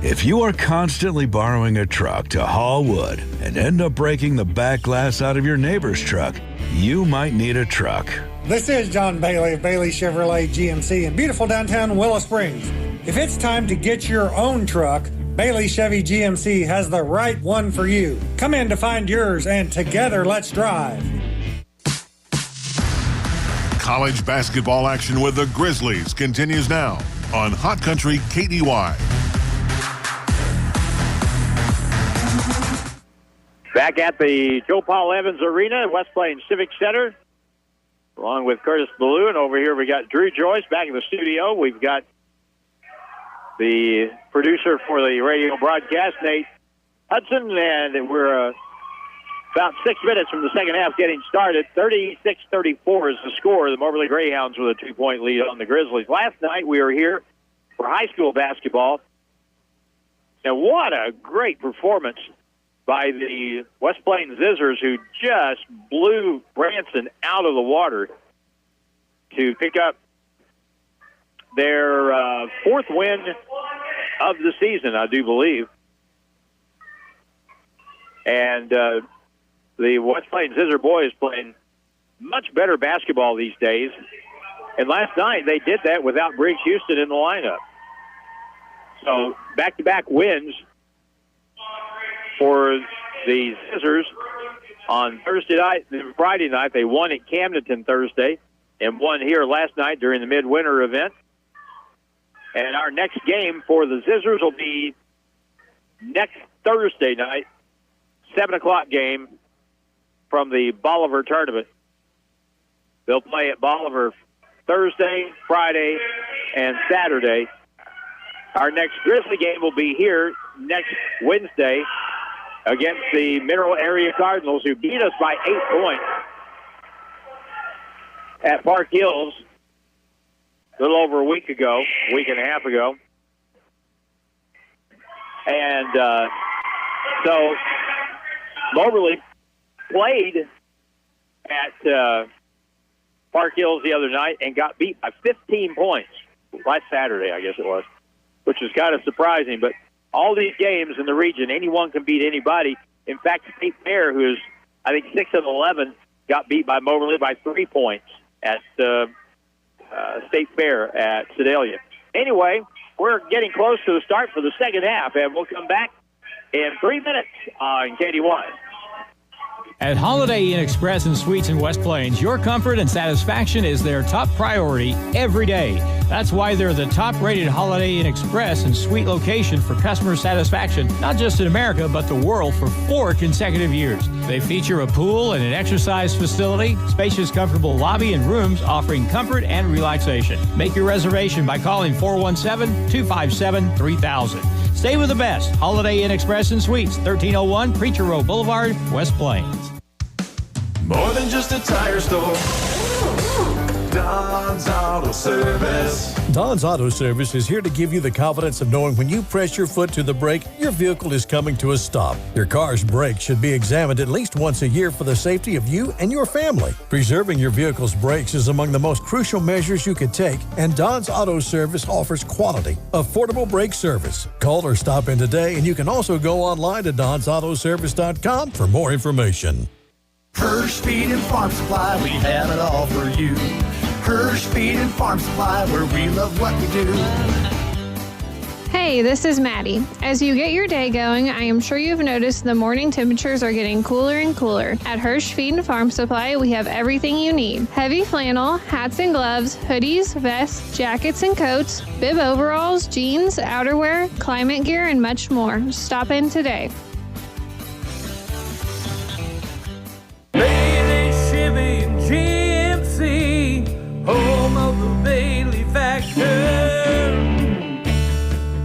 If you are constantly borrowing a truck to haul wood and end up breaking the back glass out of your neighbor's truck, you might need a truck. This is John Bailey of Bailey Chevrolet GMC in beautiful downtown Willow Springs. If it's time to get your own truck, Bailey Chevy GMC has the right one for you. Come in to find yours, and together let's drive. College basketball action with the Grizzlies continues now on Hot Country KDY. Back at the Joe Paul Evans Arena at West Plains Civic Center, along with Curtis Ballou. And over here we got Drew Joyce back in the studio. We've got the producer for the radio broadcast, Nate Hudson, and we're about 6 minutes from the second half getting started. 36-34 is the score. The Moberly Greyhounds with a 2-point lead on the Grizzlies. Last night we were here for high school basketball, and what a great performance by the West Plains Zizzers, who just blew Branson out of the water to pick up their fourth win of the season, I do believe. And the West Plains Zizzer boys playing much better basketball these days. And last night they did that without Briggs Houston in the lineup. So back-to-back wins for the Zizzers on Thursday night and Friday night. They won at Camdenton Thursday and won here last night during the midwinter event. And our next game for the Zizzers will be next Thursday night, 7 o'clock game from the Bolivar tournament. They'll play at Bolivar Thursday, Friday, and Saturday. Our next Grizzly game will be here next Wednesday against the Mineral Area Cardinals, who beat us by 8 points at Park Hills a little over a week and a half ago. And so Moberly played at Park Hills the other night and got beat by 15 points last Saturday, I guess it was, which is kind of surprising. But all these games in the region, anyone can beat anybody. In fact, State Fair, who is, I think, 6 of 11, got beat by Moberly by 3 points at State Fair at Sedalia. Anyway, we're getting close to the start for the second half, and we'll come back in 3 minutes on KDY. At Holiday Inn Express and Suites in West Plains, your comfort and satisfaction is their top priority every day. That's why they're the top-rated Holiday Inn Express and Suite location for customer satisfaction, not just in America, but the world for 4 consecutive years. They feature a pool and an exercise facility, spacious, comfortable lobby and rooms offering comfort and relaxation. Make your reservation by calling 417-257-3000. Stay with the best. Holiday Inn Express and Suites, 1301 Preacher Road Boulevard, West Plains. More than just a tire store. Don's Auto Service. Don's Auto Service is here to give you the confidence of knowing when you press your foot to the brake, your vehicle is coming to a stop. Your car's brakes should be examined at least once a year for the safety of you and your family. Preserving your vehicle's brakes is among the most crucial measures you could take, and Don's Auto Service offers quality, affordable brake service. Call or stop in today, and you can also go online to donsautoservice.com for more information. Hirsch Feed and Farm Supply, we have it all for you. Hirsch Feed and Farm Supply, where we love what we do. Hey, this is Maddie. As you get your day going, I am sure you've noticed the morning temperatures are getting cooler and cooler. At Hirsch Feed and Farm Supply, we have everything you need. Heavy flannel, hats and gloves, hoodies, vests, jackets and coats, bib overalls, jeans, outerwear, climate gear, and much more. Stop in today. Bailey Chevy and GMC, home of the Bailey Factor.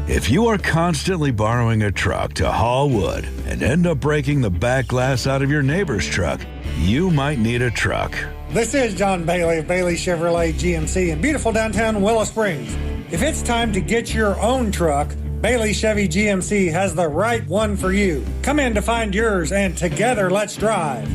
If you are constantly borrowing a truck to haul wood and end up breaking the back glass out of your neighbor's truck, you might need a truck. This is John Bailey of Bailey Chevrolet GMC in beautiful downtown Willow Springs. If it's time to get your own truck, Bailey Chevy GMC has the right one for you. Come in to find yours, and together let's drive.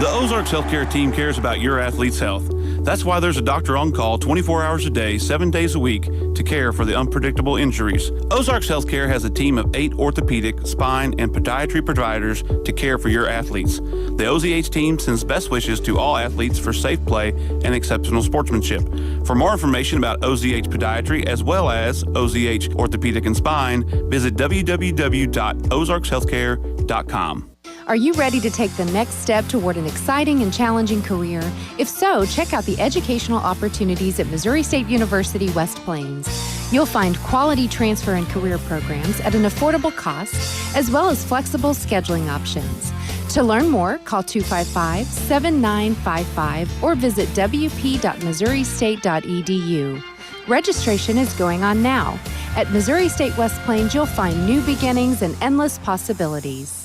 The Ozarks Healthcare team cares about your athlete's health. That's why there's a doctor on call 24 hours a day, 7 days a week to care for the unpredictable injuries. Ozarks Healthcare has a team of 8 orthopedic, spine, and podiatry providers to care for your athletes. The OZH team sends best wishes to all athletes for safe play and exceptional sportsmanship. For more information about OZH Podiatry as well as OZH Orthopedic and Spine, visit www.ozarkshealthcare.com. Are you ready to take the next step toward an exciting and challenging career? If so, check out the educational opportunities at Missouri State University West Plains. You'll find quality transfer and career programs at an affordable cost, as well as flexible scheduling options. To learn more, call 255-7955 or visit wp.missouristate.edu. Registration is going on now. At Missouri State West Plains, you'll find new beginnings and endless possibilities.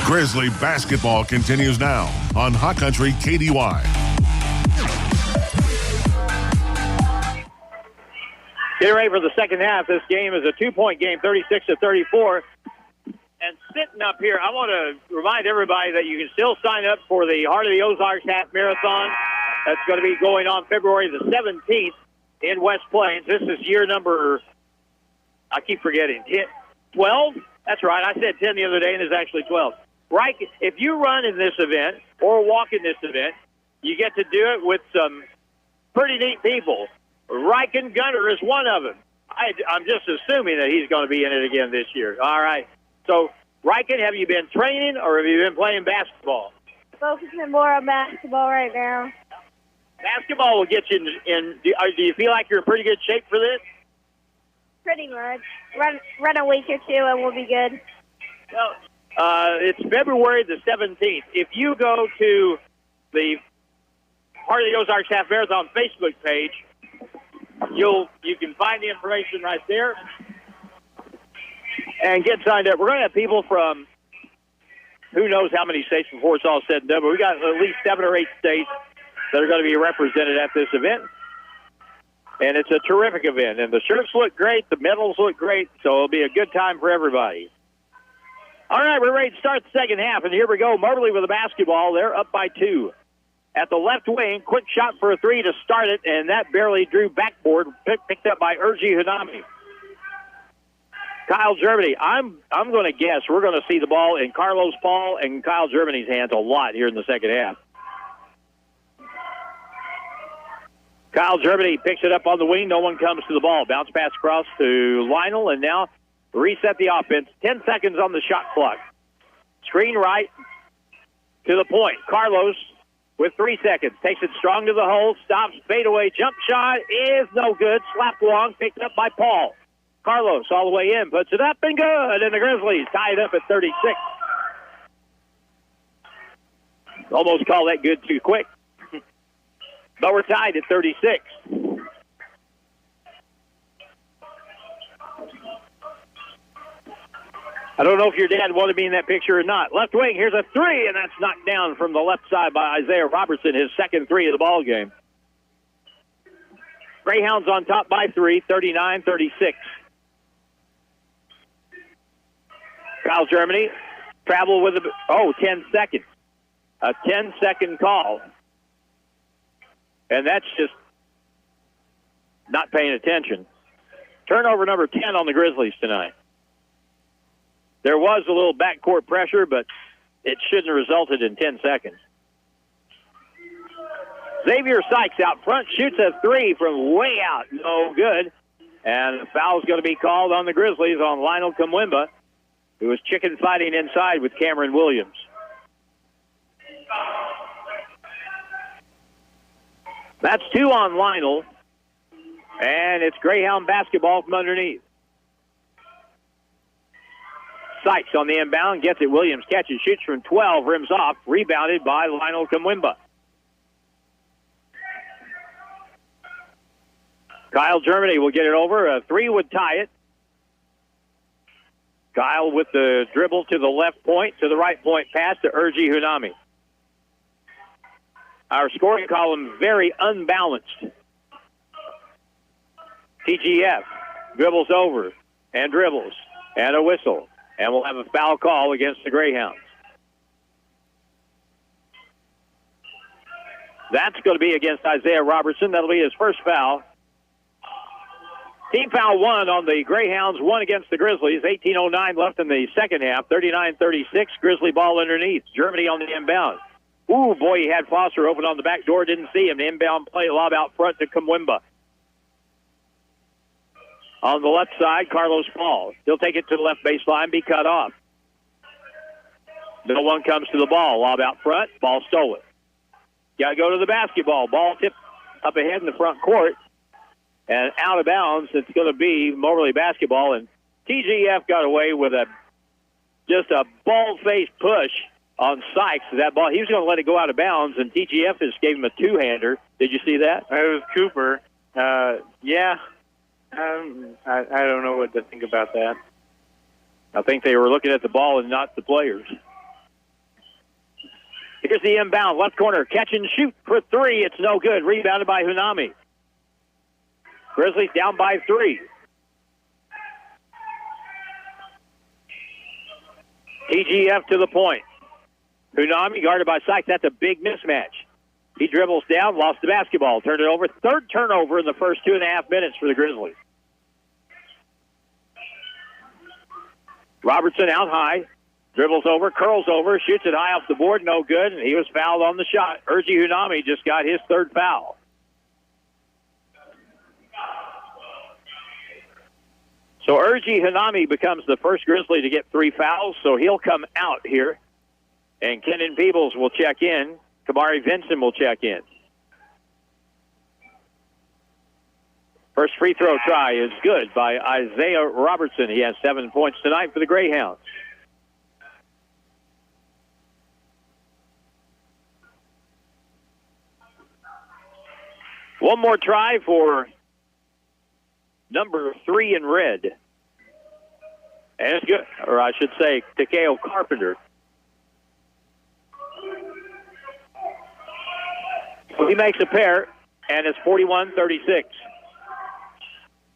Grizzly basketball continues now on Hot Country KDY. Get ready for the second half. This game is a 2-point game, 36-34. And sitting up here, I want to remind everybody that you can still sign up for the Heart of the Ozarks Half Marathon. That's going to be going on February the 17th in West Plains. This is year number, I keep forgetting, 12? That's right. I said 10 the other day, and it's actually 12. Right? If you run in this event or walk in this event, you get to do it with some pretty neat people. Riken Gunter is one of them. I'm just assuming that he's going to be in it again this year. All right. So, Riken, have you been training or have you been playing basketball? Focusing more on basketball right now. Basketball will get you in. Do you feel like you're in pretty good shape for this? Pretty much. Run a week or two and we'll be good. Well, it's February the 17th. If you go to the Heart of the Ozarks Half Marathon Facebook page, you can find the information right there and get signed up. We're going to have people from who knows how many states before it's all said and done, but we got at least 7 or 8 states that are going to be represented at this event. And it's a terrific event. And the shirts look great. The medals look great. So it'll be a good time for everybody. All right, we're ready to start the second half. And here we go. Moberly with the basketball. They're up by 2. At the left wing, quick shot for a 3 to start it. And that barely drew backboard. Picked up by Urgi Hanami. Kyle Germany. I'm going to guess we're going to see the ball in Carlos Paul and Kyle Germany's hands a lot here in the second half. Kyle Germany picks it up on the wing. No one comes to the ball. Bounce pass across to Lionel, and now reset the offense. 10 seconds on the shot clock. Screen right to the point. Carlos with 3 seconds. Takes it strong to the hole. Stops. Fadeaway jump shot is no good. Slapped long. Picked up by Paul. Carlos all the way in. Puts it up and good. And the Grizzlies tied up at 36. Almost call that good too quick. But we're tied at 36. I don't know if your dad wanted me in that picture or not. Left wing, here's a 3, and that's knocked down from the left side by Isaiah Robertson, his second 3 of the ball game. Greyhounds on top by 3, 39-36. Kyle Germany, travel with 10 seconds. A 10-second call. And that's just not paying attention. Turnover number 10 on the Grizzlies tonight. There was a little backcourt pressure, but it shouldn't have resulted in 10 seconds. Xavier Sykes out front, shoots a 3 from way out. No good. And the foul's going to be called on the Grizzlies on Lionel Kamwimba, who was chicken fighting inside with Cameron Williams. That's 2 on Lionel, and it's Greyhound basketball from underneath. Sykes on the inbound, gets it. Williams catches, shoots from 12, rims off, rebounded by Lionel Kamwimba. Kyle Germany will get it over. A 3 would tie it. Kyle with the dribble to the left point, to the right point pass to Urgi Hunami. Our scoring column very unbalanced. TGF dribbles over and dribbles and a whistle. And we'll have a foul call against the Greyhounds. That's going to be against Isaiah Robertson. That'll be his first foul. Team foul 1 on the Greyhounds, 1 against the Grizzlies. 18:09 left in the second half. 39-36, Grizzly ball underneath. Germany on the inbound. Ooh, boy, he had Foster open on the back door. Didn't see him. The inbound play, lob out front to Kamwimba. On the left side, Carlos Paul. He'll take it to the left baseline, be cut off. No one comes to the ball. Lob out front, ball stolen. Got to go to the basketball. Ball tipped up ahead in the front court. And out of bounds, it's going to be Moberly basketball. And TGF got away with just a ball-faced push on Sykes. That ball, he was going to let it go out of bounds, and TGF just gave him a two-hander. Did you see that? It was Cooper. Yeah. I don't know what to think about that. I think they were looking at the ball and not the players. Here's the inbound, left corner, catch and shoot for 3. It's no good. Rebounded by Hunami. Grizzlies down by 3. TGF to the point. Hunami guarded by Sykes. That's a big mismatch. He dribbles down, lost the basketball, turned it over. Third turnover in the first 2.5 minutes for the Grizzlies. Robertson out high, dribbles over, curls over, shoots it high off the board, no good, and he was fouled on the shot. Urgi Hunami just got his third foul. So Urgi Hunami becomes the first Grizzly to get 3 fouls, so he'll come out here. And Kenan Peebles will check in. Kamari Vincent will check in. First free throw try is good by Isaiah Robertson. He has 7 points tonight for the Greyhounds. One more try for number 3 in red. And it's good, or I should say, Takeo Carpenter. So he makes a pair, and it's 41-36.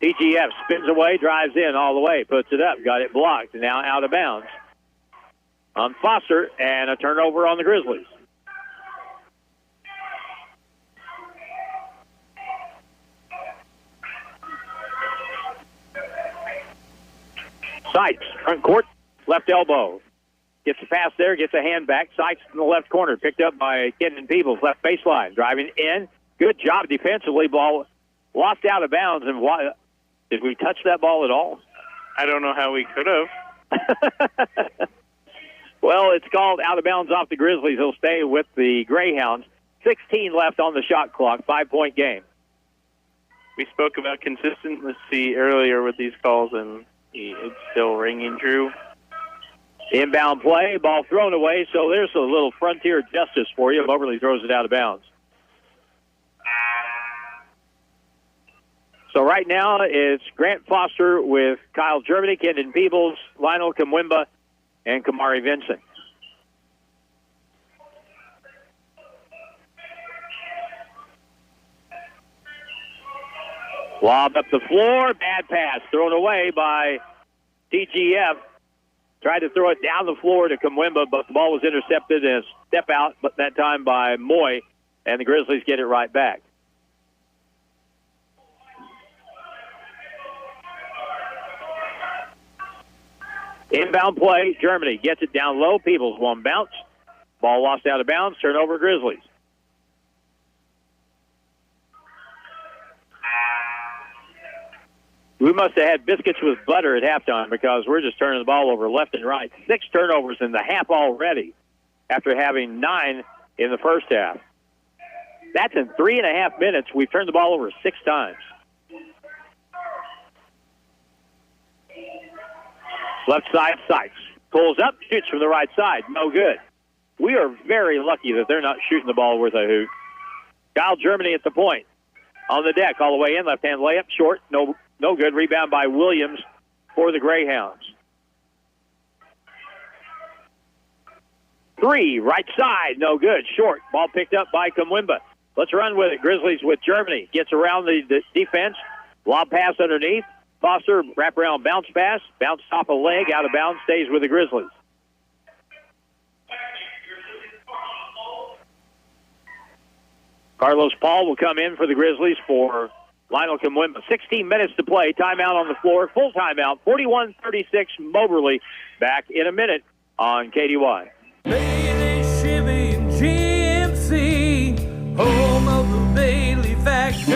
TGF spins away, drives in all the way, puts it up, got it blocked, now out of bounds on Foster, and a turnover on the Grizzlies. Sykes, front court, left elbow. Gets a pass there, gets a hand back. Sykes in the left corner, picked up by Kenan Peebles, left baseline. Driving in. Good job defensively. Ball lost out of bounds. And did we touch that ball at all? I don't know how we could have. Well, it's called out of bounds off the Grizzlies. He'll stay with the Greyhounds. 16 left on the shot clock. 5-point game. We spoke about consistency earlier with these calls, and it's still ringing true. Inbound play, ball thrown away, so there's a little frontier justice for you. Moberly throws it out of bounds. So right now it's Grant Foster with Kyle Germany, Kenan Peebles, Lionel Kamwimba, and Kamari Vincent. Lob up the floor, bad pass, thrown away by TGF. Tried to throw it down the floor to Kamwimba, but the ball was intercepted and a step out, but that time by Moy, and the Grizzlies get it right back. Inbound play, Germany gets it down low. Peebles one bounce. Ball lost out of bounds, turnover Grizzlies. We must have had biscuits with butter at halftime because we're just turning the ball over left and right. 6 turnovers in the half already after having 9 in the first half. That's in 3.5 minutes. We've turned the ball over 6 times. Left side, Sykes. Pulls up, shoots from the right side. No good. We are very lucky that they're not shooting the ball worth a hoot. Kyle Germany at the point. On the deck, all the way in. Left-hand layup, short. No good. Rebound by Williams for the Greyhounds. 3, right side, no good. Short. Ball picked up by Kamwimba. Let's run with it. Grizzlies with Germany. Gets around the defense. Lob pass underneath. Foster, wraparound bounce pass. Bounce off a leg, out of bounds, stays with the Grizzlies. Carlos Paul will come in for the Grizzlies for Lionel Kimwimba. 16 minutes to play. Timeout on the floor. Full timeout. 41-36 Moberly. Back in a minute on KDY. Bailey Chevy GMC, home of the Bailey factor.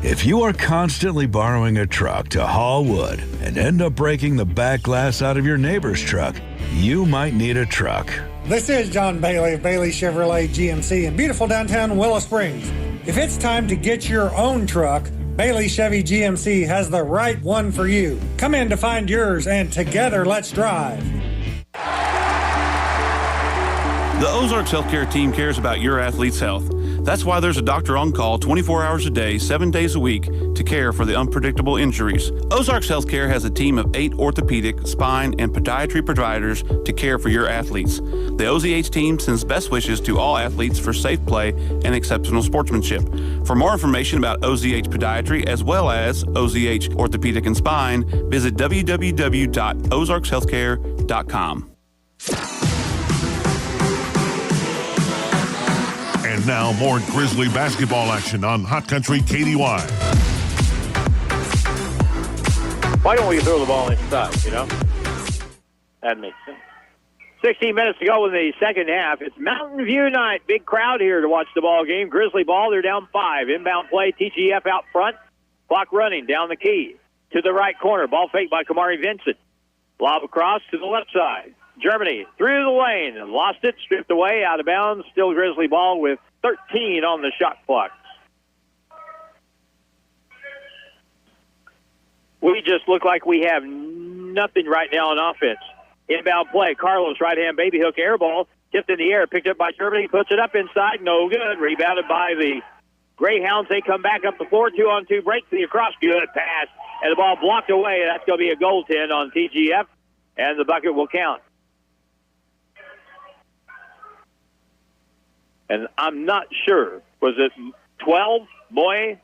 If you are constantly borrowing a truck to haul wood and end up breaking the back glass out of your neighbor's truck, you might need a truck. This is John Bailey of Bailey Chevrolet GMC in beautiful downtown Willow Springs. If it's time to get your own truck, Bailey Chevy GMC has the right one for you. Come in to find yours, and together let's drive. The Ozarks Healthcare team cares about your athlete's health. That's why there's a doctor on call 24 hours a day, 7 days a week to care for the unpredictable injuries. Ozarks Healthcare has a team of 8 orthopedic, spine, and podiatry providers to care for your athletes. The OZH team sends best wishes to all athletes for safe play and exceptional sportsmanship. For more information about OZH Podiatry as well as OZH Orthopedic and Spine, visit www.ozarkshealthcare.com. And now more Grizzly basketball action on Hot Country KDY. Why don't we throw the ball inside, you know? That makes sense. 16 minutes to go in the second half. It's Mountain View night. Big crowd here to watch the ball game. Grizzly ball, they're down 5. Inbound play, TGF out front. Clock running down the key. To the right corner. Ball faked by Kamari Vincent. Lob across to the left side. Germany through the lane and lost it, stripped away, out of bounds. Still Grizzly ball with 13 on the shot clock. We just look like we have nothing right now on offense. Inbound play, Carlos right-hand baby hook air ball, tipped in the air, picked up by Germany, puts it up inside, no good. Rebounded by the Greyhounds. They come back up the floor, 2-on-2 break to the across, good pass, and the ball blocked away. That's going to be a goaltend on TGF, and the bucket will count. And I'm not sure. Was it 12, Moy?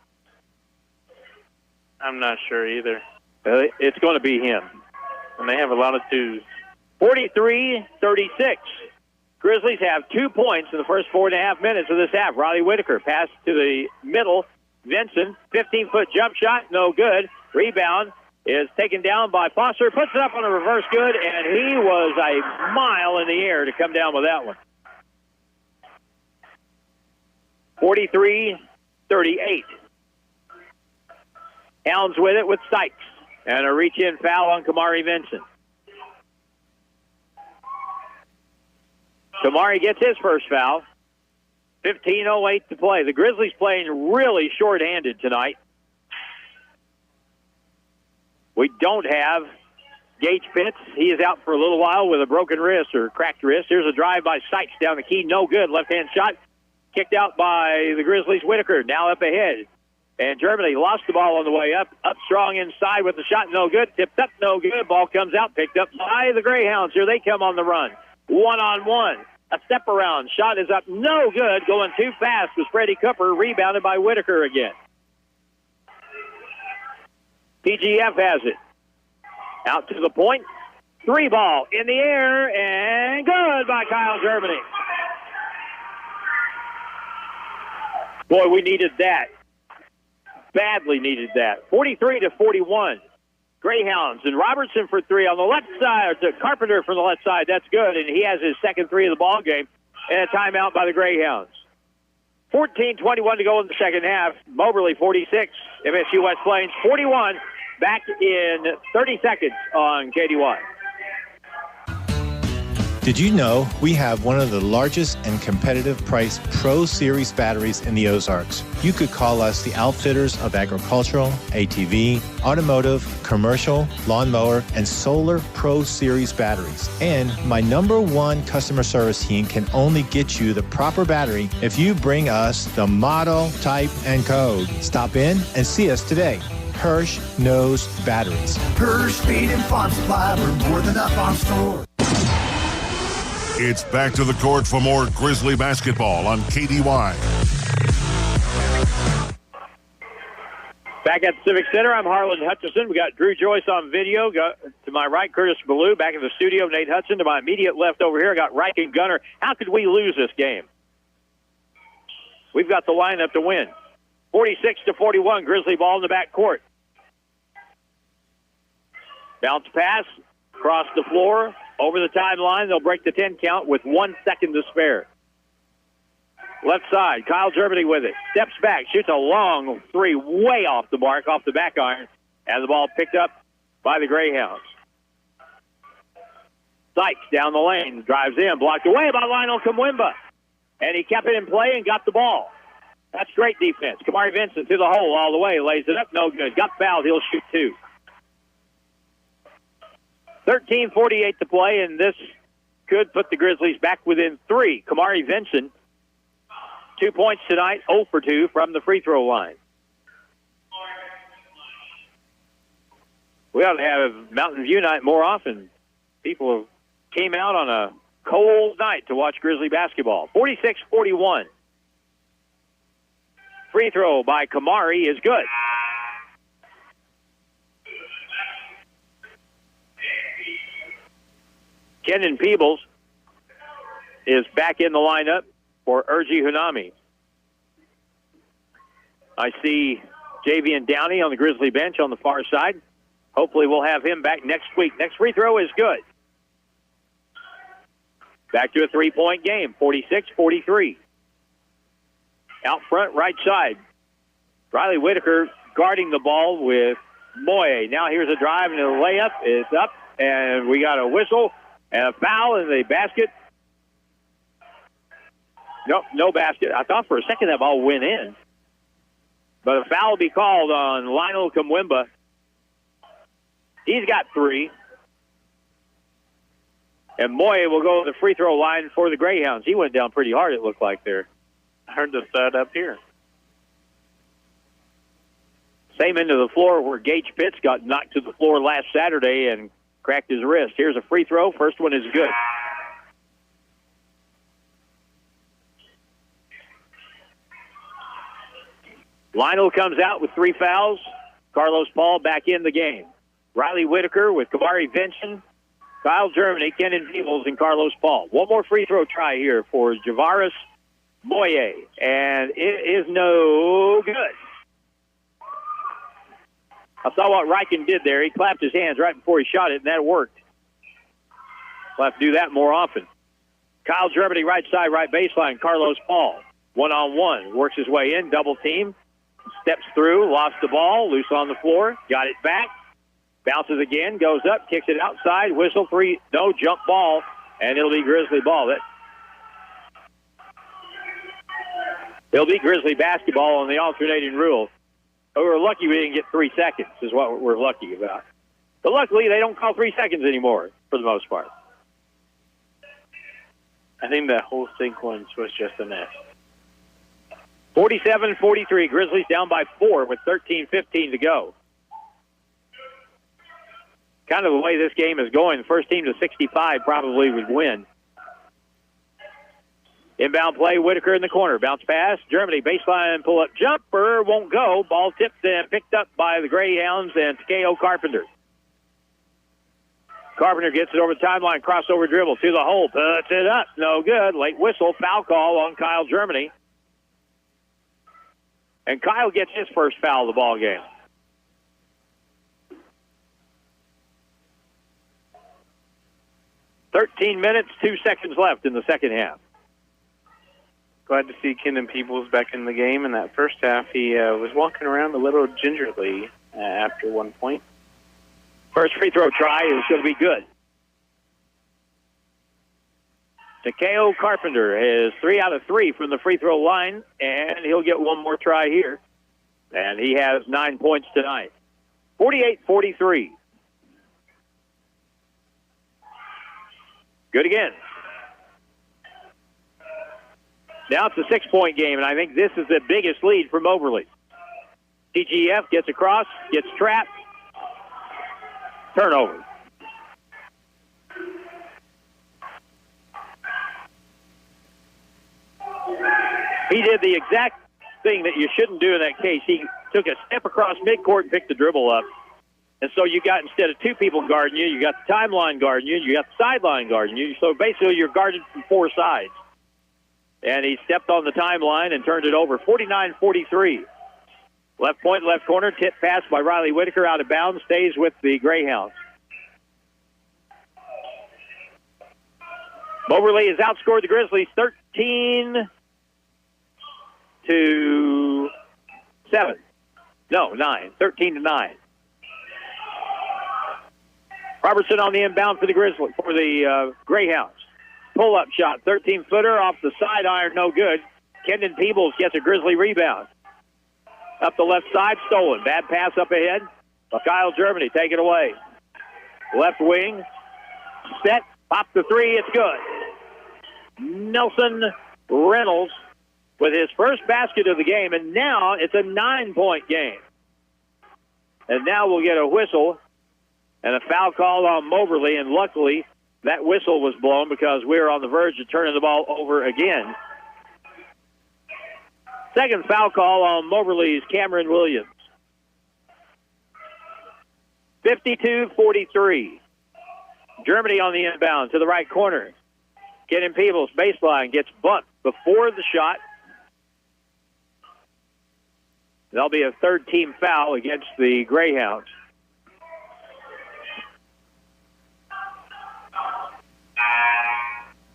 I'm not sure either. It's going to be him. And they have a lot of twos. 43-36. Grizzlies have 2 points in the first 4.5 minutes of this half. Riley Whitaker pass to the middle. Vincent, 15-foot jump shot, no good. Rebound is taken down by Foster. Puts it up on a reverse good, and he was a mile in the air to come down with that one. 43-38. Hounds with it with Sykes. And a reach-in foul on Kamari Vincent. Kamari gets his first foul. 15:08 to play. The Grizzlies playing really short-handed tonight. We don't have Gage Pitts. He is out for a little while with a broken wrist or cracked wrist. Here's a drive by Sykes down the key. No good. Left-hand shot. Kicked out by the Grizzlies. Whitaker now up ahead. And Germany lost the ball on the way up. Up strong inside with the shot. No good. Tipped up. No good. Ball comes out. Picked up by the Greyhounds. Here they come on the run. 1-on-1. A step around. Shot is up. No good. Going too fast was Freddie Cooper. Rebounded by Whitaker again. PGF has it. Out to the point. 3 ball in the air. And good by Kyle Germany. Boy, we needed that. Badly needed that. 43-41. Greyhounds and Robertson for 3 on the left side. To Carpenter from the left side. That's good, and he has his second 3 of the ball game. And a timeout by the Greyhounds. 14:21 to go in the second half. Moberly 46. MSU West Plains 41. Back in 30 seconds on KDY. Did you know we have one of the largest and competitive priced Pro Series batteries in the Ozarks? You could call us the outfitters of agricultural, ATV, automotive, commercial, lawnmower, and solar Pro Series batteries. And my #1 customer service team can only get you the proper battery if you bring us the model, type, and code. Stop in and see us today. Hirsch knows batteries. Hirsch Speed and Farm Supply, we're more than up on store. It's back to the court for more Grizzly basketball on KDY. Back at the Civic Center, I'm Harlan Hutchison. We got Drew Joyce on video. To my right, Curtis Ballou. Back in the studio, Nate Hudson. To my immediate left over here, I got Reich and Gunner. How could we lose this game? we've got the lineup to win. 46-41, Grizzly ball in the back court. Bounce pass, across the floor, over the timeline. They'll break the 10 count with 1 second to spare. Left side, Kyle Germany with it. Steps back, shoots a long three, way off the mark, off the back iron. And the ball picked up by the Greyhounds. Sykes down the lane, drives in, blocked away by Lionel Kamwimba. And he kept it in play and got the ball. That's great defense. Kamari Vincent to the hole all the way, lays it up, no good. Got fouled, he'll shoot 2. 13:48 to play, and this could put the Grizzlies back within 3. Kamari Vincent, 2 points tonight, 0 for 2 from the free throw line. We ought to have Mountain View night more often. People came out on a cold night to watch Grizzly basketball. 46-41. Free throw by Kamari is good. Kenan Peebles is back in the lineup for Urgi Hunami. I see Javian Downey on the Grizzly bench on the far side. Hopefully we'll have him back next week. Next free throw is good. Back to a 3-point game, 46-43. Out front, right side. Riley Whitaker guarding the ball with Moye. Now here's a drive and a layup. It's up, and we got a whistle and a foul in the basket. Nope, no basket. I thought for a second that ball went in. But a foul will be called on Lionel Kamwimba. He's got 3. And Moye will go to the free throw line for the Greyhounds. He went down pretty hard, it looked like there. I heard the thud up here. Same end of the floor where Gage Pitts got knocked to the floor last Saturday and cracked his wrist. Here's a free throw. First one is good. Lionel comes out with 3 fouls. Carlos Paul back in the game. Riley Whitaker with Kamari Vincent, Kyle Germany, Kenan Peebles, and Carlos Paul. One more free throw try here for Javaris Moye, and it is no good. I saw what Riken did there. He clapped his hands right before he shot it, and that worked. We'll have to do that more often. Kyle Germany, right side, right baseline. Carlos Paul, one-on-one. Works his way in, double team. Steps through, lost the ball, loose on the floor, got it back. Bounces again, goes up, kicks it outside, whistle 3, no, jump ball, and it'll be Grizzly ball. It'll be Grizzly basketball on the alternating rule. But we're lucky we didn't get 3 seconds is what we're lucky about. But luckily, they don't call 3 seconds anymore, for the most part. I think that whole sequence was just a mess. 47-43, Grizzlies down by 4 with 13:15 to go. Kind of the way this game is going, the first team to 65 probably would win. Inbound play, Whitaker in the corner. Bounce pass, Germany, baseline pull-up jumper, won't go. Ball tipped and picked up by the Greyhounds and Takeo Carpenter. Carpenter gets it over the timeline, crossover dribble to the hole, puts it up, no good. Late whistle, foul call on Kyle Germany. And Kyle gets his first foul of the ball game. "13 minutes, 2 seconds left in the second half. Glad to see Kenan Peebles back in the game. In that first half, he was walking around a little gingerly after 1 point. First free throw try is going to be good. Takeo Carpenter is 3 out of 3 from the free throw line, and he'll get one more try here. And he has 9 points tonight. 48-43. Good again. Now it's a 6-point game, and I think this is the biggest lead for Moberly. TGF gets across, gets trapped. Turnover. He did the exact thing that you shouldn't do in that case. He took a step across midcourt and picked the dribble up. And so you got, instead of 2 people guarding you, you got the timeline guarding you, you got the sideline guarding you. So basically you're guarded from 4 sides. and he stepped on the timeline and turned it over. 49-43. Left point, left corner, tip pass by Riley Whitaker out of bounds, stays with the Greyhounds. Moberly has outscored the Grizzlies 13-7. No, 9. 13-9. Robertson on the inbound for the Grizzlies, for the Greyhounds. Pull-up shot, 13-footer off the side iron, no good. Kendon Peebles gets a Grizzly rebound. Up the left side, stolen. Bad pass up ahead. Kyle Germany, take it away. Left wing, set, pop the three, it's good. Nelson Reynolds with his first basket of the game, and now it's a 9-point game. And now we'll get a whistle and a foul call on Moberly, and luckily that whistle was blown because we were on the verge of turning the ball over again. Second foul call on Moberly's Cameron Williams. 52-43. Germany on the inbound to the right corner. Kendon Peebles, baseline, gets bumped before the shot. There'll be a third-team foul against the Greyhounds.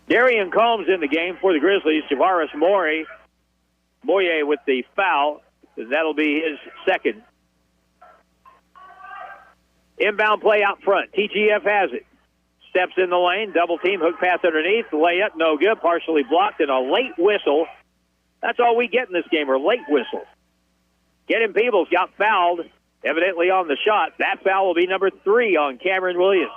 Darian Combs in the game for the Grizzlies. Javaris Moye with the foul. That'll be his second. Inbound play out front. TGF has it. Steps in the lane. Double team. Hook pass underneath. Layup no good. Partially blocked and a late whistle. That's all we get in this game are late whistles. Kendon Peebles got fouled, evidently on the shot. That foul will be number 3 on Cameron Williams.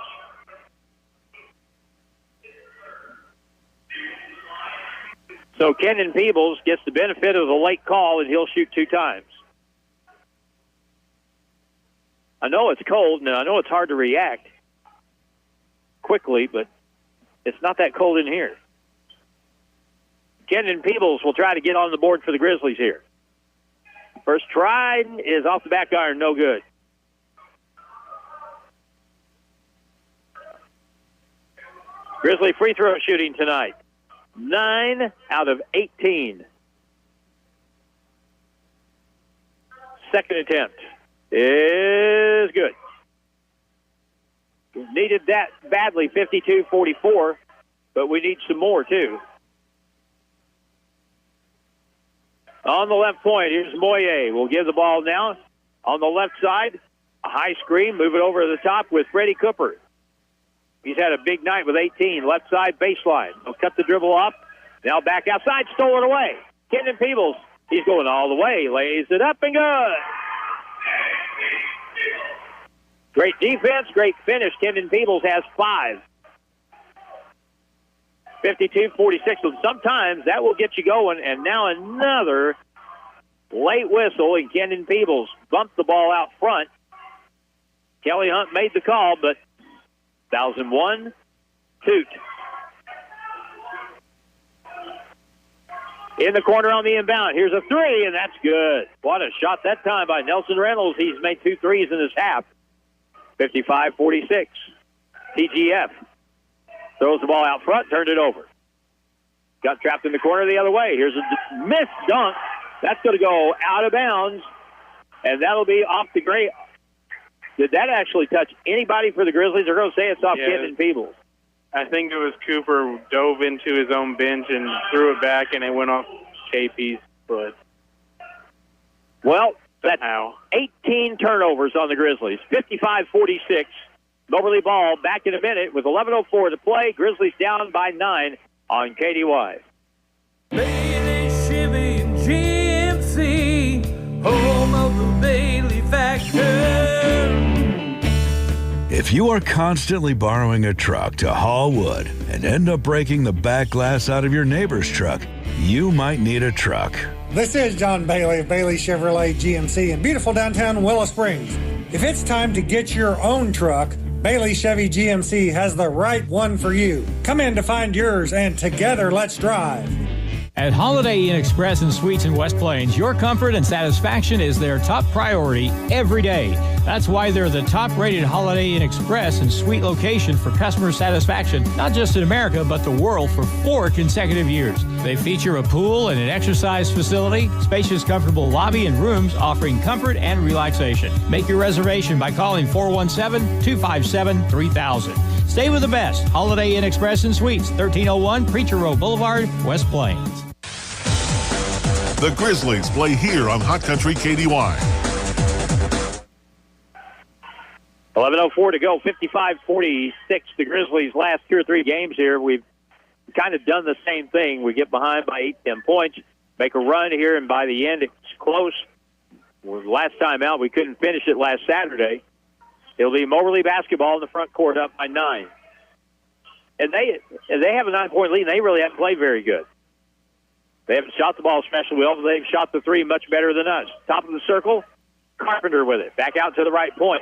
So Kendon Peebles gets the benefit of the late call, and he'll shoot 2 times. I know it's cold, and I know it's hard to react quickly, but it's not that cold in here. Kendon Peebles will try to get on the board for the Grizzlies here. First try is off the back iron, no good. Grizzly free throw shooting tonight. 9 out of 18. Second attempt is good. Needed that badly, 52-44, but we need some more, too. On the left point, here's Moye. We'll give the ball now. On the left side, a high screen, move it over to the top with Freddie Cooper. He's had a big night with 18. Left side baseline. He'll cut the dribble up. Now back outside, stolen away. Kendon Peebles, he's going all the way. Lays it up and good. Great defense, great finish. Kendon Peebles has 5. 52-46. So sometimes that will get you going. And now another late whistle, and Kendon Peebles bumped the ball out front. Kelly Hunt made the call, but 1001, Toot. In the corner on the inbound. Here's a 3, and that's good. What a shot that time by Nelson Reynolds. He's made 2 threes in this half. 55-46. TGF throws the ball out front, turned it over. Got trapped in the corner the other way. Here's a missed dunk. That's going to go out of bounds, and that'll be off the Gray. Did that actually touch anybody for the Grizzlies? They're going to say it's off Kendon Peebles. I think it was Cooper dove into his own bench and threw it back, and it went off KP's foot. Well, that's 18 turnovers on the Grizzlies. 55-46. Moberly ball back in a minute with 11:04 to play. Grizzlies down by 9 on KDY. Bailey Chevy and GMC, home of the Bailey factor. If you are constantly borrowing a truck to haul wood and end up breaking the back glass out of your neighbor's truck, you might need a truck. This is John Bailey of Bailey Chevrolet GMC in beautiful downtown Willow Springs. If it's time to get your own truck, Bailey Chevy GMC has the right one for you. Come in to find yours, and together let's drive. At Holiday Inn Express and Suites in West Plains, your comfort and satisfaction is their top priority every day. That's why they're the top-rated Holiday Inn Express and Suite location for customer satisfaction, not just in America, but the world for 4 consecutive years. They feature a pool and an exercise facility, spacious, comfortable lobby and rooms offering comfort and relaxation. Make your reservation by calling 417-257-3000. Stay with the best. Holiday Inn Express and Suites, 1301 Preacher Road Boulevard, West Plains. The Grizzlies play here on Hot Country KDY. 11:04 to go, 55-46. The Grizzlies' last 2 or 3 games here, we've kind of done the same thing. We get behind by 8-10 points, make a run here, and by the end it's close. Last time out, we couldn't finish it last Saturday. It'll be Moberly basketball in the front court up by 9. And they have a 9-point lead, and they really haven't played very good. They haven't shot the ball especially well, but they've shot the 3 much better than us. Top of the circle, Carpenter with it. Back out to the right point.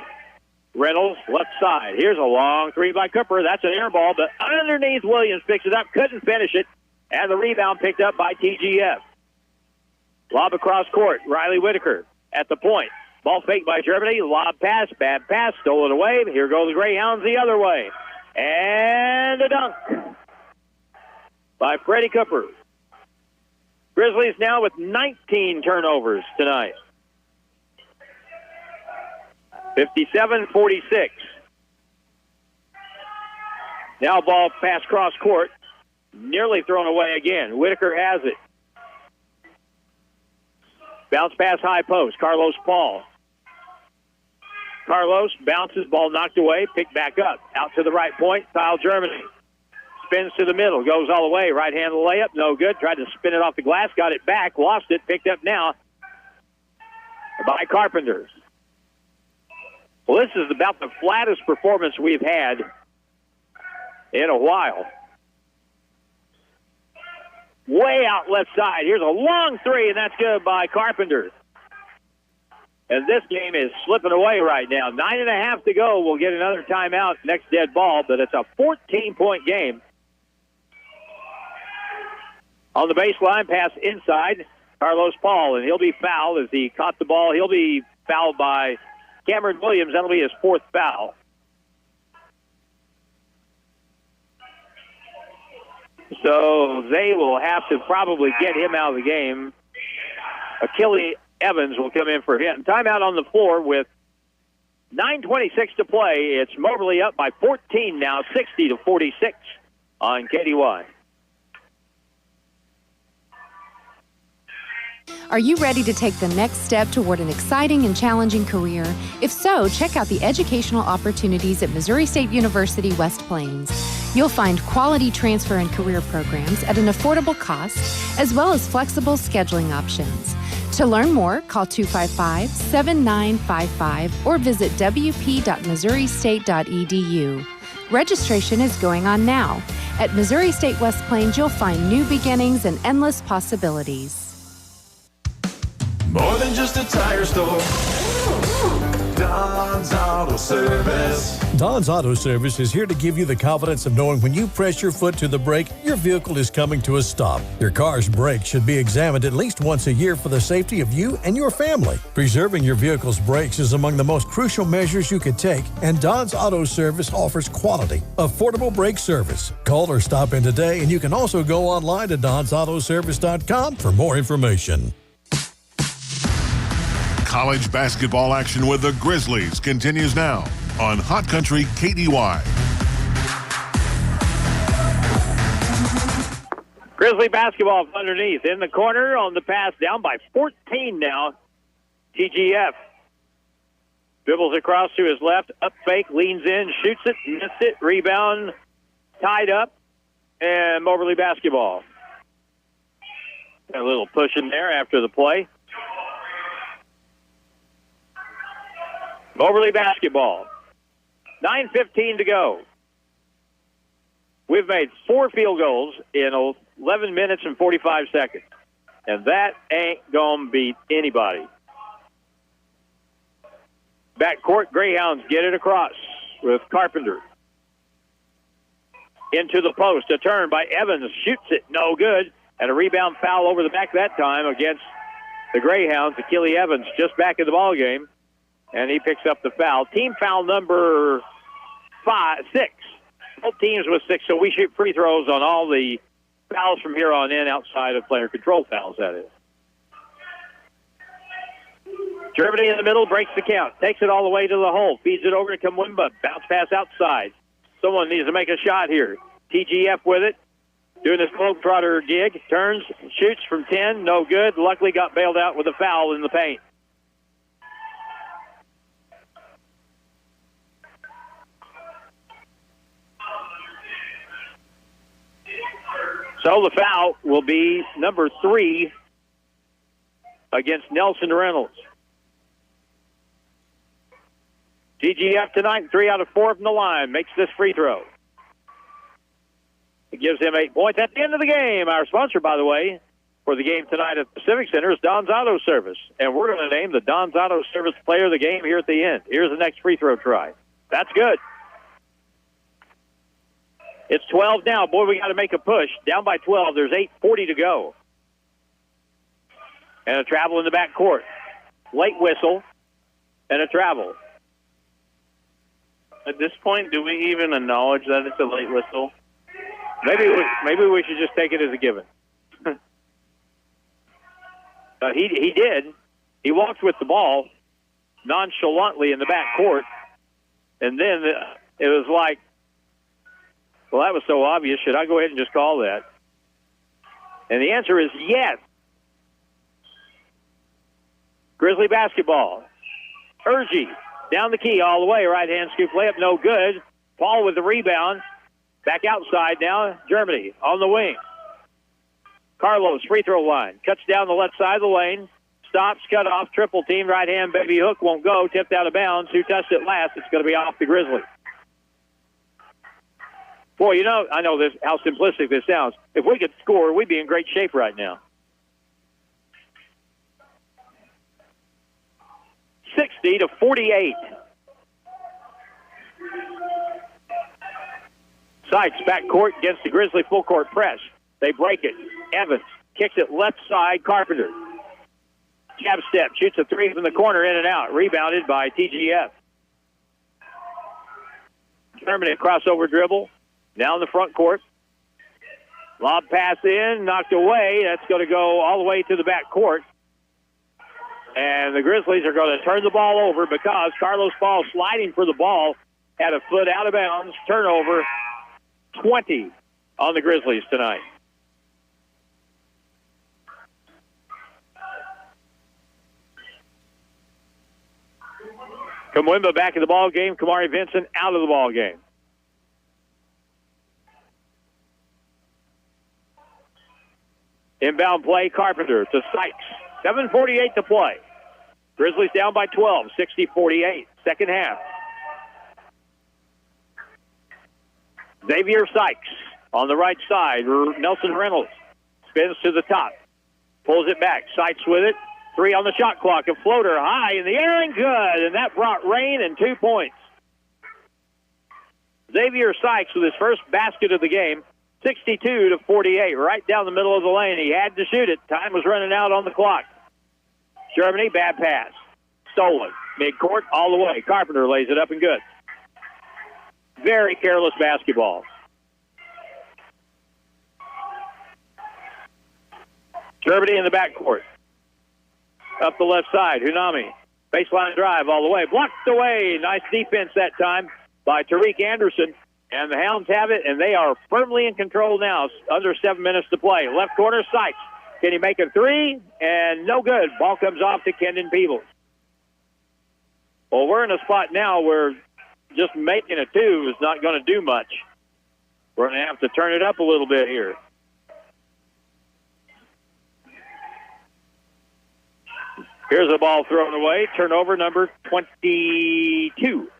Reynolds, left side. Here's a long 3 by Cooper. That's an air ball, but underneath Williams picks it up, couldn't finish it, and the rebound picked up by TGF. Lob across court. Riley Whitaker at the point. Ball faked by Germany. Lob pass, bad pass, stolen away. Here go the Greyhounds the other way. And a dunk by Freddie Cooper. Grizzlies now with 19 turnovers tonight. 57-46. Now ball pass cross court. Nearly thrown away again. Whitaker has it. Bounce pass high post. Carlos Paul. Carlos bounces, ball knocked away, picked back up. Out to the right point, Kyle Germany. Spins to the middle, goes all the way. Right-hand layup, no good. Tried to spin it off the glass, got it back, lost it, picked up now by Carpenter. Well, this is about the flattest performance we've had in a while. Way out left side. Here's a long 3, and that's good by Carpenter. And this game is slipping away right now. 9.5 to go. We'll get another timeout, next dead ball, but it's a 14-point game. On the baseline, pass inside, Carlos Paul, and he'll be fouled as he caught the ball. He'll be fouled by Cameron Williams. That'll be his 4th foul. So they will have to probably get him out of the game. Achille Evans will come in for him. Timeout on the floor with 9:26 to play. It's Moberly up by 14 now, 60-46 on KDY. Are you ready to take the next step toward an exciting and challenging career? If so, check out the educational opportunities at Missouri State University West Plains. You'll find quality transfer and career programs at an affordable cost, as well as flexible scheduling options. To learn more, call 255-7955 or visit wp.missouristate.edu. Registration is going on now. At Missouri State West Plains, you'll find new beginnings and endless possibilities. More than just a tire store. Don's Auto Service. Don's Auto Service is here to give you the confidence of knowing when you press your foot to the brake, your vehicle is coming to a stop. Your car's brakes should be examined at least once a year for the safety of you and your family. Preserving your vehicle's brakes is among the most crucial measures you could take, and Don's Auto Service offers quality, affordable brake service. Call or stop in today, and you can also go online to donsautoservice.com for more information. College basketball action with the Grizzlies continues now on Hot Country KDY. Grizzly basketball underneath. In the corner on the pass, down by 14 now. TGF dribbles across to his left, up fake, leans in, shoots it, missed it, rebound, tied up, and Moberly basketball. Got a little push in there after the play. Moberly basketball. 9:15 to go. We've made 4 field goals in 11 minutes and 45 seconds. And that ain't going to beat anybody. Backcourt, Greyhounds get it across with Carpenter. Into the post. A turn by Evans. Shoots it. No good. And a rebound foul over the back that time against the Greyhounds. Achille Evans just back in the ball game, and he picks up the foul. Team foul number 6. Both teams with 6, so we shoot free throws on all the fouls from here on in outside of player control fouls, that is. Germany in the middle, breaks the count, takes it all the way to the hole, feeds it over to Kamwimba, bounce pass outside. Someone needs to make a shot here. TGF with it, doing this globetrotter gig, turns, shoots from 10, no good. Luckily got bailed out with a foul in the paint. So the foul will be number 3 against Nelson Reynolds. TGF tonight, 3 out of 4 from the line, makes this free throw. It gives him 8 points at the end of the game. Our sponsor, by the way, for the game tonight at the Civic Center is Don's Auto Service. And we're going to name the Don's Auto Service player of the game here at the end. Here's the next free throw try. That's good. It's 12 now. Boy, we got to make a push. Down by 12. There's 8:40 to go. And a travel in the back court. Late whistle and a travel. At this point, do we even acknowledge that it's a late whistle? Maybe we should just take it as a given. He did. He walked with the ball nonchalantly in the back court, and then it was like, well, that was so obvious. Should I go ahead and just call that? And the answer is yes. Grizzly basketball. Urgie down the key all the way. Right-hand scoop layup, no good. Paul with the rebound. Back outside now. Germany on the wing. Carlos, free throw line. Cuts down the left side of the lane. Stops, cut off, triple team. Right-hand baby hook won't go. Tipped out of bounds. Who touched it last? It's going to be off the Grizzlies. Boy, you know, I know this how simplistic this sounds. If we could score, we'd be in great shape right now. 60-48. Sykes back court against the Grizzly full court press. They break it. Evans kicks it left side. Carpenter. Jab step. Shoots a 3 from the corner, in and out. Rebounded by TGF. Germany crossover dribble. Down the front court. Lob pass in. Knocked away. That's going to go all the way to the back court. And the Grizzlies are going to turn the ball over because Carlos Paul sliding for the ball had a foot out of bounds. Turnover 20 on the Grizzlies tonight. Kamwimba back in the ball game. Kamari Vincent out of the ball game. Inbound play, Carpenter to Sykes. 7:48 to play. Grizzlies down by 12, 60-48, second half. Xavier Sykes on the right side. Nelson Reynolds spins to the top. Pulls it back. Sykes with it. 3 on the shot clock. A floater high in the air and good. And that brought rain and 2 points. Xavier Sykes with his first basket of the game. 62-48, right down the middle of the lane. He had to shoot it. Time was running out on the clock. Germany, bad pass. Stolen. Midcourt, all the way. Carpenter lays it up and good. Very careless basketball. Germany in the backcourt. Up the left side, Hunami. Baseline drive all the way. Blocked away. Nice defense that time by Tariq Anderson. And the Hounds have it, and they are firmly in control now. Under 7 minutes to play. Left corner, Sykes. Can he make a 3? And no good. Ball comes off to Kendon Peebles. Well, we're in a spot now where just making a 2 is not going to do much. We're going to have to turn it up a little bit here. Here's a ball thrown away. Turnover number 22.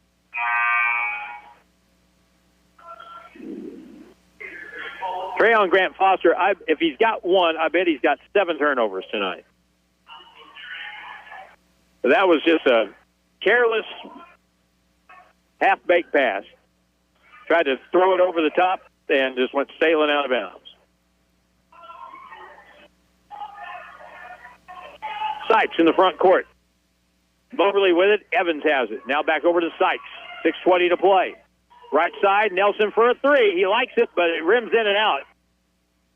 Trayon Grant Foster, if he's got 1, I bet he's got 7 turnovers tonight. So that was just a careless, half-baked pass. Tried to throw it over the top and just went sailing out of bounds. Sykes in the front court. Moberly with it. Evans has it. Now back over to Sykes. 6:20 to play. Right side, Nelson for a three. He likes it, but it rims in and out.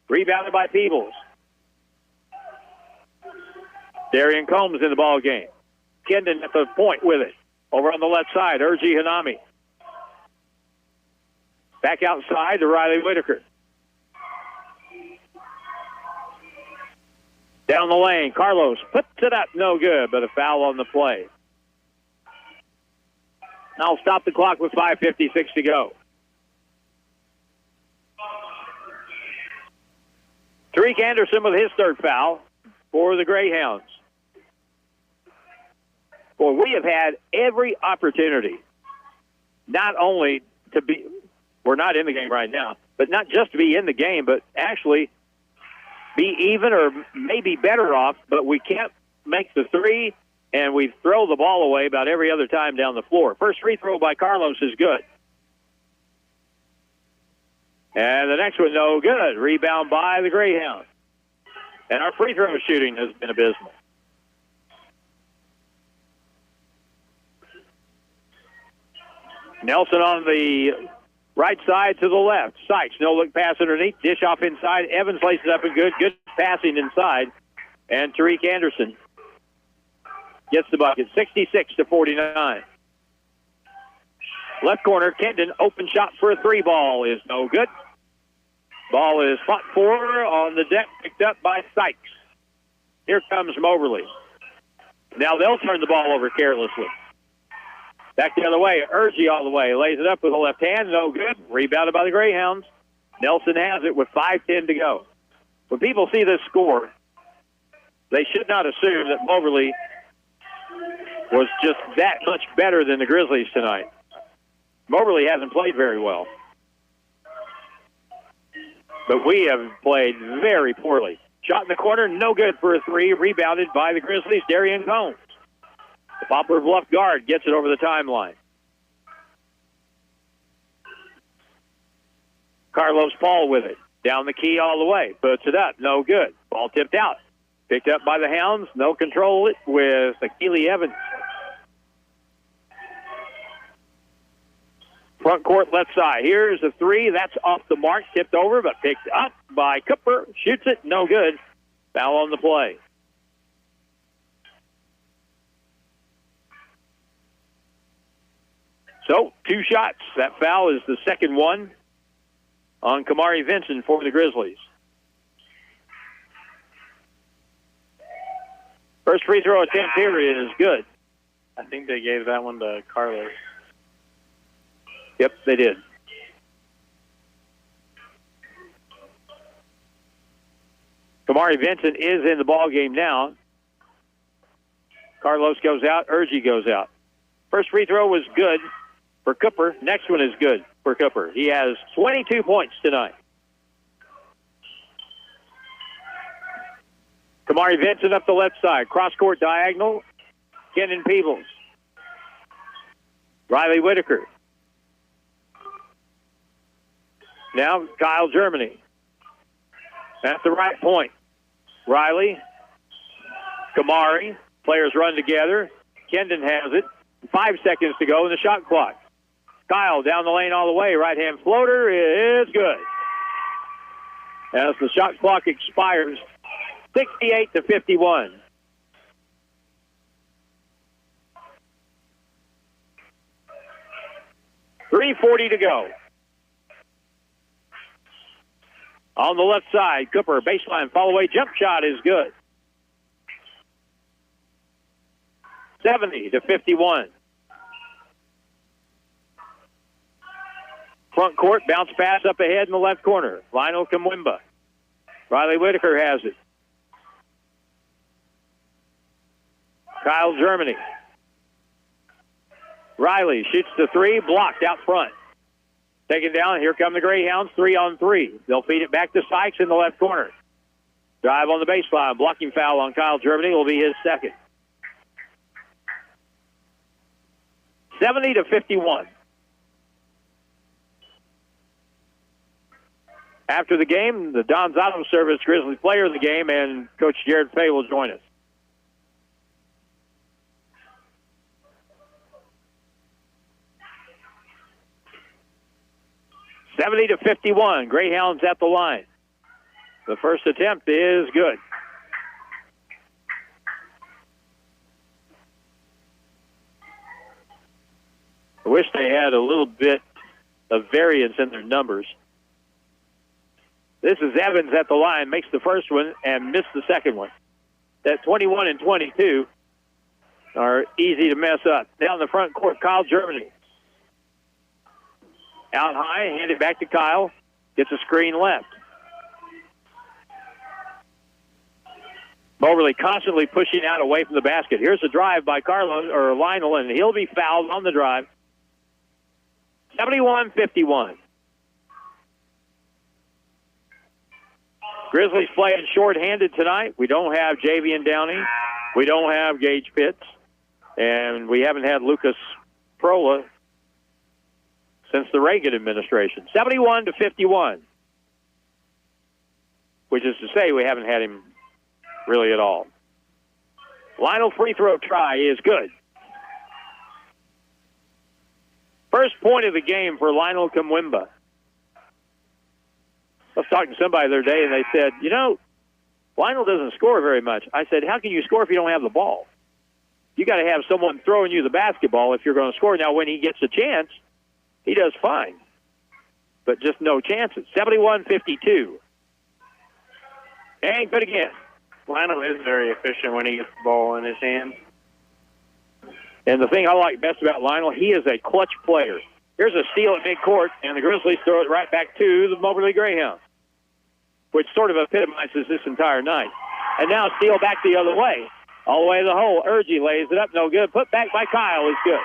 Rebounded by Peebles. Darian Combs in the ball game. Kendon at the point with it. Over on the left side, Urgi Hanami. Back outside to Riley Whitaker. Down the lane, Carlos puts it up, no good, but a foul on the play. I'll stop the clock with 5:56 to go. Tariq Anderson with his third foul for the Greyhounds. Boy, we have had every opportunity, not only to be, we're not in the game right now, but not just to be in the game, but actually be even or maybe better off, but we can't make the three, and we throw the ball away about every other time down the floor. First free throw by Carlos is good. And the next one, no good. Rebound by the Greyhounds. And our free throw shooting has been abysmal. Nelson on the right side to the left. Sykes, no look pass underneath. Dish off inside. Evans laces up and good. Good passing inside. And Tariq Anderson gets the bucket. 66-49. Left corner, Kendon, open shot for a three ball is no good. Ball is fought for on the deck, picked up by Sykes. Here comes Moberly. Now they'll turn the ball over carelessly. Back the other way, Urgi all the way. Lays it up with the left hand, no good. Rebounded by the Greyhounds. Nelson has it with 5:10 to go. When people see this score, they should not assume that Moberly was just that much better than the Grizzlies tonight. Moberly hasn't played very well. But we have played very poorly. Shot in the corner, no good for a three. Rebounded by the Grizzlies, Darian Combs. The Poplar Bluff guard gets it over the timeline. Carlos Paul with it. Down the key all the way. Puts it up, no good. Ball tipped out. Picked up by the Hounds. No control it with Akili Evans. Front court left side. Here's a three. That's off the mark. Tipped over, but picked up by Cooper. Shoots it. No good. Foul on the play. So, 2 shots. That foul is the second one on Kamari Vincent for the Grizzlies. First free throw attempt here is good. I think they gave that one to Carlos. Yep, they did. Kamari Vincent is in the ball game now. Carlos goes out. Urgi goes out. First free throw was good for Cooper. Next one is good for Cooper. He has 22 points tonight. Kamari Vincent up the left side. Cross-court diagonal. Kenan Peebles. Riley Whitaker. Now Kyle Germany. At the right point. Riley. Kamari. Players run together. Kendon has it. 5 seconds to go in the shot clock. Kyle down the lane all the way. Right-hand floater is good. As the shot clock expires, 68-51. .340 to go. On the left side, Cooper, baseline, fall away, jump shot is good. 70-51. Front court, bounce pass up ahead in the left corner. Lionel Kamwimba. Riley Whitaker has it. Kyle Germany. Riley shoots the three, blocked out front. Taken down, here come the Greyhounds, 3-on-3. They'll feed it back to Sykes in the left corner. Drive on the baseline, blocking foul on Kyle Germany will be his second. 70-51. After the game, the Don's Auto Service Grizzlies player of the game and Coach Jared Fay will join us. 70-51. Greyhounds at the line. The first attempt is good. I wish they had a little bit of variance in their numbers. This is Evans at the line, makes the first one and missed the second one. That 21 and 22 are easy to mess up. Down the front court, Kyle Germany. Out high, hand it back to Kyle. Gets a screen left. Moberly constantly pushing out away from the basket. Here's a drive by Lionel, and he'll be fouled on the drive. 71-51. Grizzlies playing short-handed tonight. We don't have Javian Downey. We don't have Gage Pitts. And we haven't had Lucas Prola since the Reagan administration. 71-51. Which is to say we haven't had him really at all. Lionel free throw try is good. First point of the game for Lionel Kamwimba. I was talking to somebody the other day, and they said, Lionel doesn't score very much. I said, how can you score if you don't have the ball? You got to have someone throwing you the basketball if you're going to score. Now, when he gets a chance, he does fine. But just no chances. 71-52. And good again. Lionel is very efficient when he gets the ball in his hands. And the thing I like best about Lionel, he is a clutch player. Here's a steal at midcourt, and the Grizzlies throw it right back to the Moberly Greyhounds, which sort of epitomizes this entire night. And now steal back the other way, all the way to the hole. Urgie lays it up, no good. Put back by Kyle is good.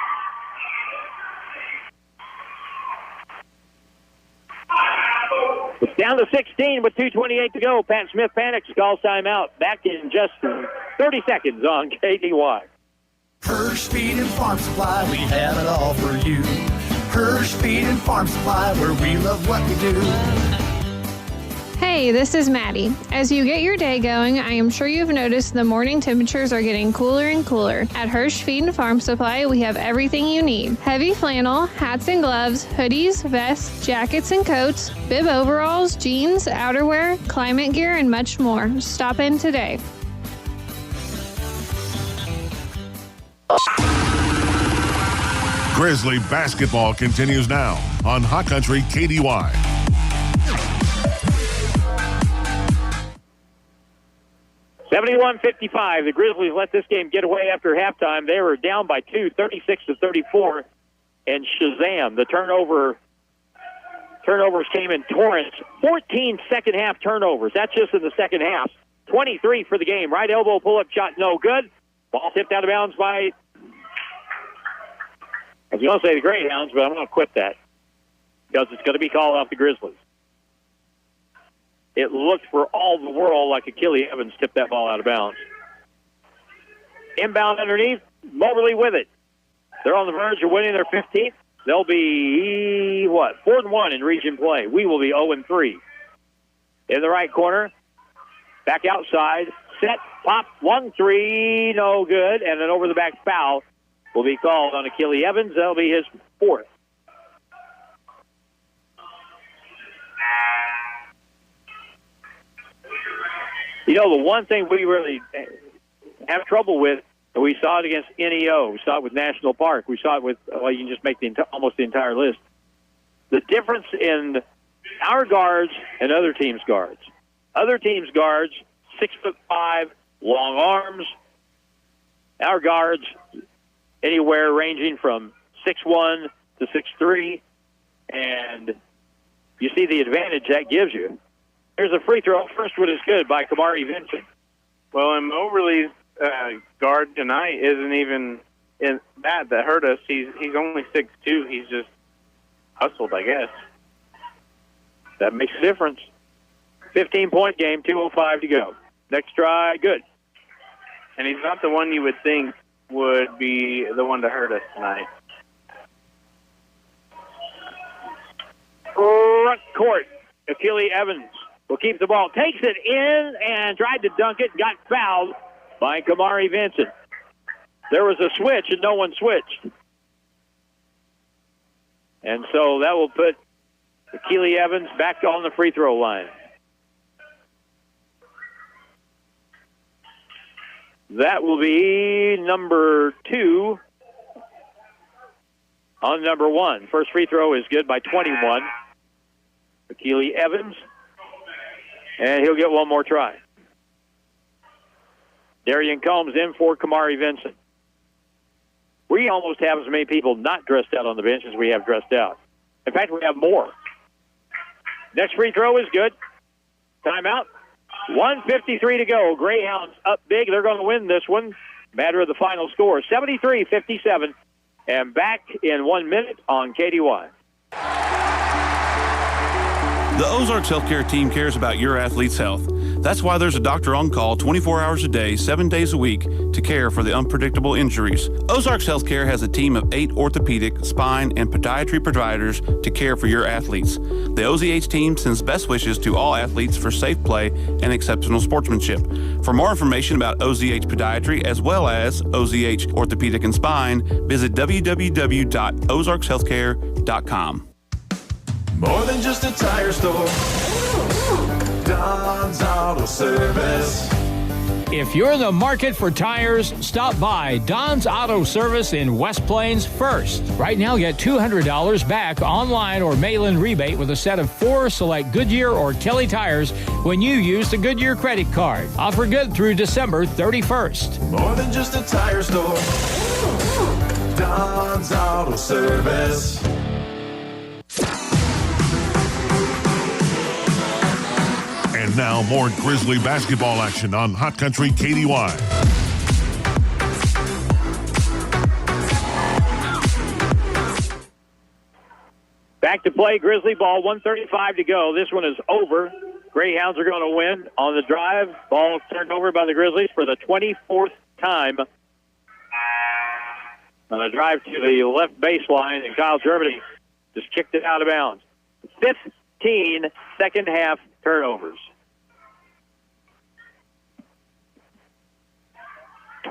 Down to 16 with 2:28 to go. Pat Smith panics, calls timeout. Back in just 30 seconds on KDY. Hirsch Feed and Farm Supply, we have it all for you. Hirsch Feed and Farm Supply, where we love what we do. Hey, this is Maddie. As you get your day going, I am sure you've noticed the morning temperatures are getting cooler and cooler. At Hirsch Feed and Farm Supply, we have everything you need. Heavy flannel, hats and gloves, hoodies, vests, jackets and coats, bib overalls, jeans, outerwear, climate gear, and much more. Stop in today. Grizzly basketball continues now on Hot Country KDY. $71-55. The Grizzlies let this game get away after halftime. They were down by 2, 36-34. And Shazam, the turnovers came in torrents. 14 second-half turnovers. That's just in the second half. 23 for the game. Right elbow pull-up shot, no good. Ball tipped out of bounds by, I was going to say the Greyhounds, but I'm going to quit that because it's going to be called off the Grizzlies. It looked for all the world like Achille Evans tipped that ball out of bounds. Inbound underneath, Moberly with it. They're on the verge of winning their 15th. They'll be, 4-1 in region play. We will be 0-3. In the right corner, back outside, set, pop, 1-3, no good, and an over-the-back foul will be called on Achille Evans. That'll be his fourth. The one thing we really have trouble with, and we saw it against NEO, we saw it with National Park, we saw it with, you can just make almost the entire list. The difference in our guards and other teams' guards. Other teams' guards, 6'5", long arms. Our guards, anywhere ranging from 6'1" to 6'3", and you see the advantage that gives you. Here's a free throw. First one is good by Kamari Vincent. Well, and Moberly's guard tonight isn't even in that hurt us. He's only 6'2". He's just hustled, I guess. That makes a difference. 15-point game, 2:05 to go. Next try, good. And he's not the one you would think would be the one to hurt us tonight. Front court, Achille Evans will keep the ball. Takes it in and tried to dunk it. Got fouled by Kamari Vincent. There was a switch and no one switched. And so that will put Keely Evans back on the free throw line. That will be number 2 on number 1. First free throw is good by 21 for Keely Evans. And he'll get one more try. Darian Combs in for Kamari Vincent. We almost have as many people not dressed out on the bench as we have dressed out. In fact, we have more. Next free throw is good. Timeout. 1:53 to go. Greyhounds up big. They're going to win this one. Matter of the final score, 73-57. And back in 1 minute on KDY. The Ozarks Healthcare team cares about your athlete's health. That's why there's a doctor on call 24 hours a day, 7 days a week to care for the unpredictable injuries. Ozarks Healthcare has a team of 8 orthopedic, spine, and podiatry providers to care for your athletes. The OZH team sends best wishes to all athletes for safe play and exceptional sportsmanship. For more information about OZH Podiatry as well as OZH Orthopedic and Spine, visit www.ozarkshealthcare.com. More than just a tire store. Don's Auto Service. If you're in the market for tires, stop by Don's Auto Service in West Plains first. Right now, get $200 back online or mail-in rebate with a set of 4 select Goodyear or Kelly tires when you use the Goodyear credit card. Offer good through December 31st. More than just a tire store. Don's Auto Service. And now more Grizzly basketball action on Hot Country KDY. Back to play, Grizzly ball, 1:35 to go. This one is over. Greyhounds are going to win on the drive. Ball turned over by the Grizzlies for the 24th time. On a drive to the left baseline, and Kyle Germany just kicked it out of bounds. 15 second half turnovers.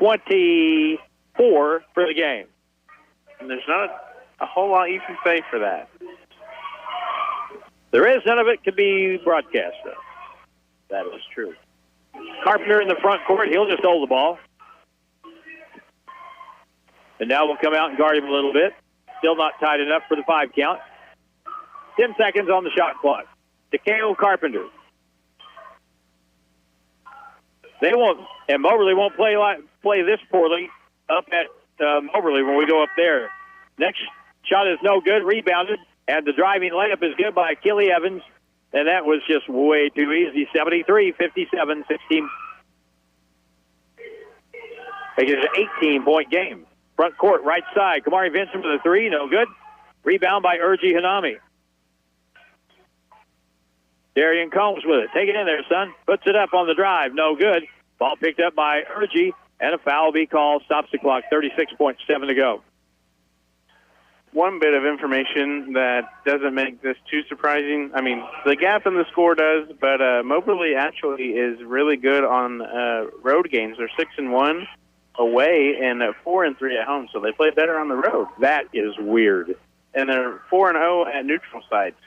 24 for the game. And there's not a whole lot you can say for that. There is. None of it can be broadcast, though. That is true. Carpenter in the front court. He'll just hold the ball. And now we'll come out and guard him a little bit. Still not tight enough for the 5 count. 10 seconds on the shot clock. DeKale Carpenter. They won't, and Moberly won't play this poorly up at Moberly when we go up there. Next shot is no good, rebounded, and the driving layup is good by Keely Evans, and that was just way too easy. 73-57, 16. It is an 18-point game. Front court, right side. Kamari Vincent for the 3, no good. Rebound by Urgi Hanami. Darian Combs with it. Take it in there, son. Puts it up on the drive. No good. Ball picked up by Urgi, and a foul will be called. Stops the clock. 36.7 to go. One bit of information that doesn't make this too surprising. I mean, the gap in the score does, but Moberly actually is really good on road games. They're 6-1 away and 4-3 at home, so they play better on the road. That is weird. And they're 4-0 at neutral sites.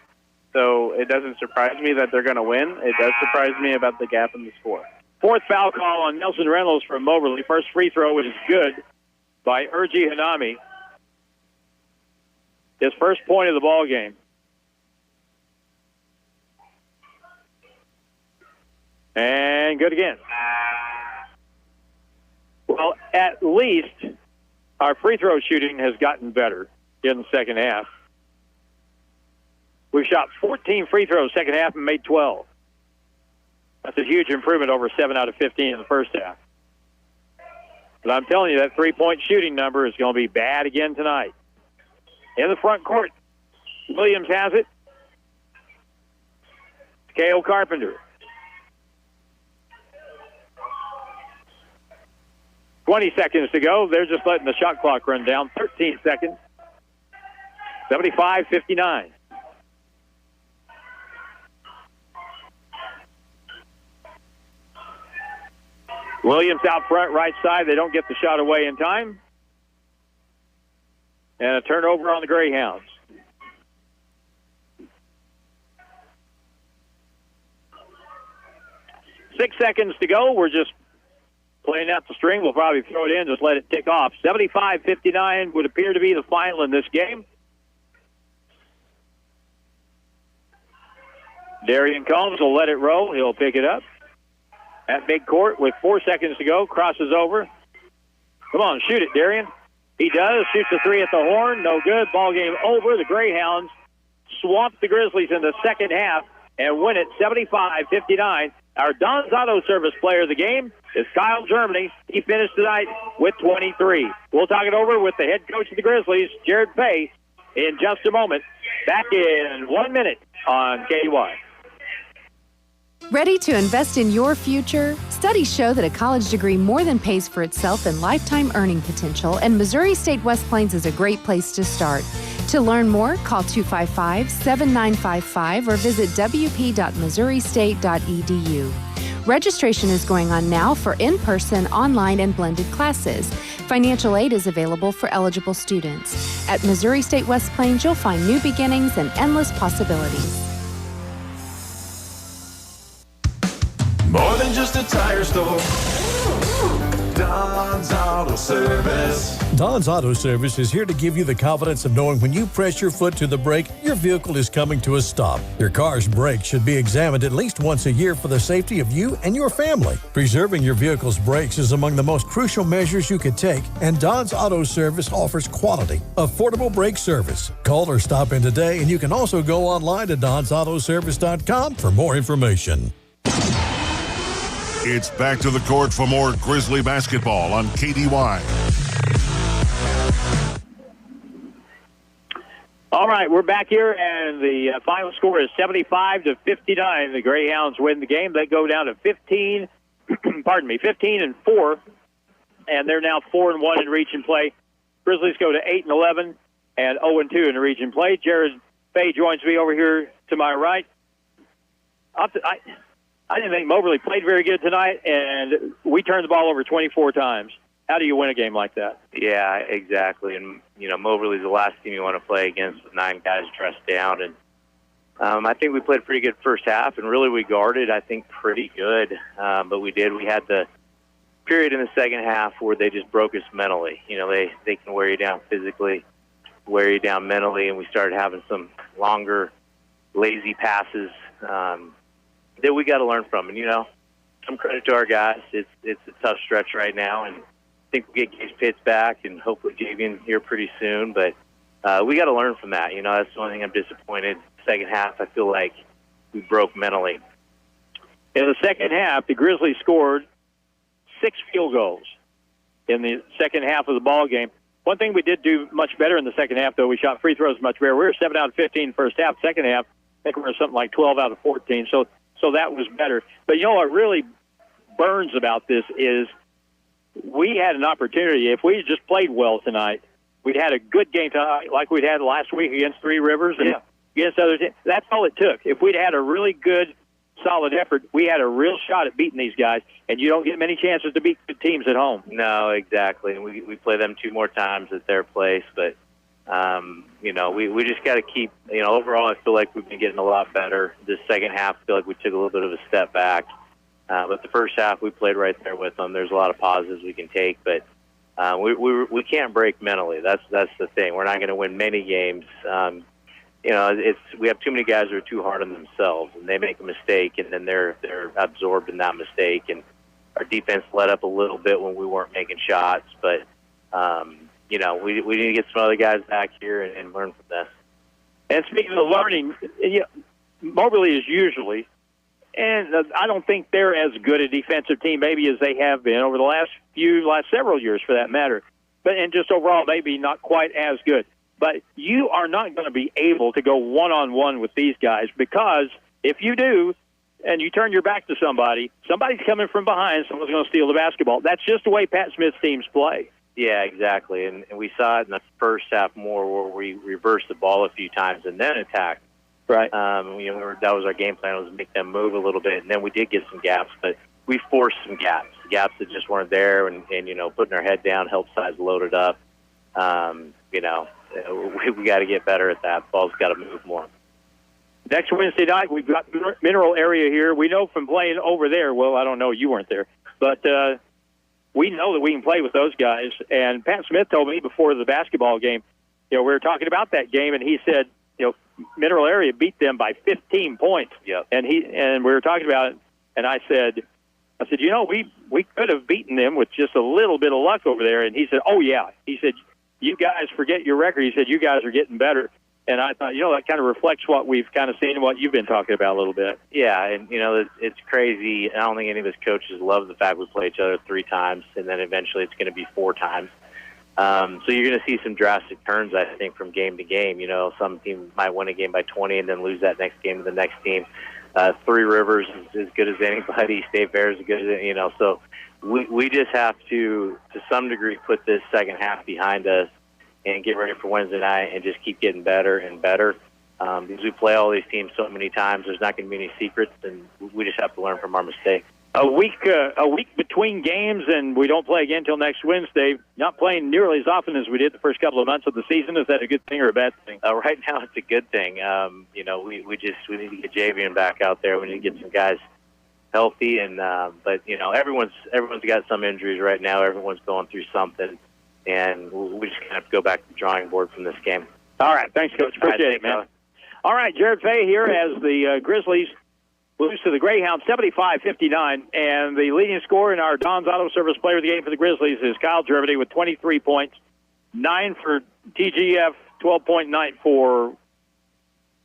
So it doesn't surprise me that they're going to win. It does surprise me about the gap in the score. 4th foul call on Nelson Reynolds from Moberly. First free throw is good by Urgi Hanami. His first point of the ball game. And good again. Well, at least our free throw shooting has gotten better in the second half. We've shot 14 free throws second half and made 12. That's a huge improvement over 7 out of 15 in the first half. But I'm telling you, that three-point shooting number is going to be bad again tonight. In the front court, Williams has it. Cale Carpenter. 20 seconds to go. They're just letting the shot clock run down. 13 seconds. 75-59. Williams out front, right side. They don't get the shot away in time. And a turnover on the Greyhounds. 6 seconds to go. We're just playing out the string. We'll probably throw it in, just let it tick off. 75-59 would appear to be the final in this game. Darian Combs will let it roll. He'll pick it up at midcourt with 4 seconds to go. Crosses over. Come on, shoot it, Darian. He does. Shoots a three at the horn. No good. Ball game over. The Greyhounds swamp the Grizzlies in the second half and win it 75-59. Our Don's Auto Service player of the game is Kyle Germany. He finished tonight with 23. We'll talk it over with the head coach of the Grizzlies, Jared Fay, in just a moment. Back in 1 minute on KY. Ready to invest in your future? Studies show that a college degree more than pays for itself in lifetime earning potential, and Missouri State West Plains is a great place to start. To learn more, call 255-7955 or visit wp.missouristate.edu. Registration is going on now for in-person, online, and blended classes. Financial aid is available for eligible students. At Missouri State West Plains, you'll find new beginnings and endless possibilities. More than just a tire store. Don's Auto Service. Don's Auto Service is here to give you the confidence of knowing when you press your foot to the brake, your vehicle is coming to a stop. Your car's brakes should be examined at least once a year for the safety of you and your family. Preserving your vehicle's brakes is among the most crucial measures you could take, and Don's Auto Service offers quality, affordable brake service. Call or stop in today, and you can also go online to donsautoservice.com for more information. It's back to the court for more Grizzly basketball on KDY. All right, we're back here, and the final score is 75-59. The Greyhounds win the game. They go down to 15 and 4, and they're now 4-1 in region play. Grizzlies go to 8-11 and 0-2 in region play. Jared Fay joins me over here to my right. I didn't think Moberly played very good tonight, and we turned the ball over 24 times. How do you win a game like that? Yeah, exactly. And, Moberly's the last team you want to play against with 9 guys dressed down. And I think we played a pretty good first half, and really we guarded, I think, pretty good. But we had the period in the second half where they just broke us mentally. They can wear you down physically, wear you down mentally, and we started having some longer, lazy passes that we got to learn from. And, some credit to our guys. It's a tough stretch right now, and I think we'll get Gage Pitts back and hopefully Javian here pretty soon. But we got to learn from that. That's the only thing I'm disappointed. Second half, I feel like we broke mentally. In the second half, the Grizzlies scored 6 field goals in the second half of the ball game. One thing we did do much better in the second half, though, we shot free throws much better. We were 7 out of 15 first half. Second half, I think we were something like 12 out of 14. So that was better. But what really burns about this is we had an opportunity. If we had just played well tonight, we'd had a good game tonight like we'd had last week against Three Rivers and against other teams. That's all it took. If we'd had a really good, solid effort, we had a real shot at beating these guys, and you don't get many chances to beat good teams at home. No, exactly. And we play them 2 more times at their place, but we just got to keep, overall I feel like we've been getting a lot better. This second half, I feel like we took a little bit of a step back. But the first half, we played right there with them. There's a lot of positives we can take, but we can't break mentally. That's the thing. We're not going to win many games. We have too many guys who are too hard on themselves, and they make a mistake, and then they're absorbed in that mistake. And our defense let up a little bit when we weren't making shots, but we need to get some other guys back here and learn from this. And speaking of learning, Moberly is usually, and I don't think they're as good a defensive team maybe as they have been over the last several years for that matter. And just overall, maybe not quite as good. But you are not going to be able to go one-on-one with these guys, because if you do and you turn your back to somebody's coming from behind, someone's going to steal the basketball. That's just the way Pat Smith's teams play. Yeah, exactly. And we saw it in the first half more where we reversed the ball a few times and then attacked. Right. That was our game plan, was to make them move a little bit. And then we did get some gaps, but we forced some gaps that just weren't there. And putting our head down, help size loaded up. We got to get better at that. The ball's got to move more. Next Wednesday night, we've got Mineral Area here. We know from playing over there, well, I don't know, you weren't there, but we know that we can play with those guys. And Pat Smith told me before the basketball game, we were talking about that game, and he said, Mineral Area beat them by 15 points. Yep. And we were talking about it, and I said, we could have beaten them with just a little bit of luck over there. And he said, oh, yeah. He said, you guys forget your record. He said, you guys are getting better. And I thought, that kind of reflects what we've kind of seen and what you've been talking about a little bit. Yeah, and, it's crazy. I don't think any of us coaches love the fact we play each other 3 times, and then eventually it's going to be 4 times. So you're going to see some drastic turns, I think, from game to game. Some team might win a game by 20 and then lose that next game to the next team. Three Rivers is as good as anybody. State Fair is as good as So we just have to some degree, put this second half behind us and get ready for Wednesday night and just keep getting better and better. Because we play all these teams so many times, there's not going to be any secrets, and we just have to learn from our mistakes. A week between games, and we don't play again until next Wednesday. Not playing nearly as often as we did the first couple of months of the season. Is that a good thing or a bad thing? Right now, it's a good thing. We need to get Javian back out there. We need to get some guys healthy, and but everyone's got some injuries right now. Everyone's going through something, and we just have to go back to the drawing board from this game. All right, thanks, Coach. Appreciate it, man. All right, Jared Fay here as the Grizzlies lose to the Greyhounds 75-59, and the leading scorer in our Don's Auto Service player of the game for the Grizzlies is Kyle Gervity with 23 points, 9 for TGF, 12.9 for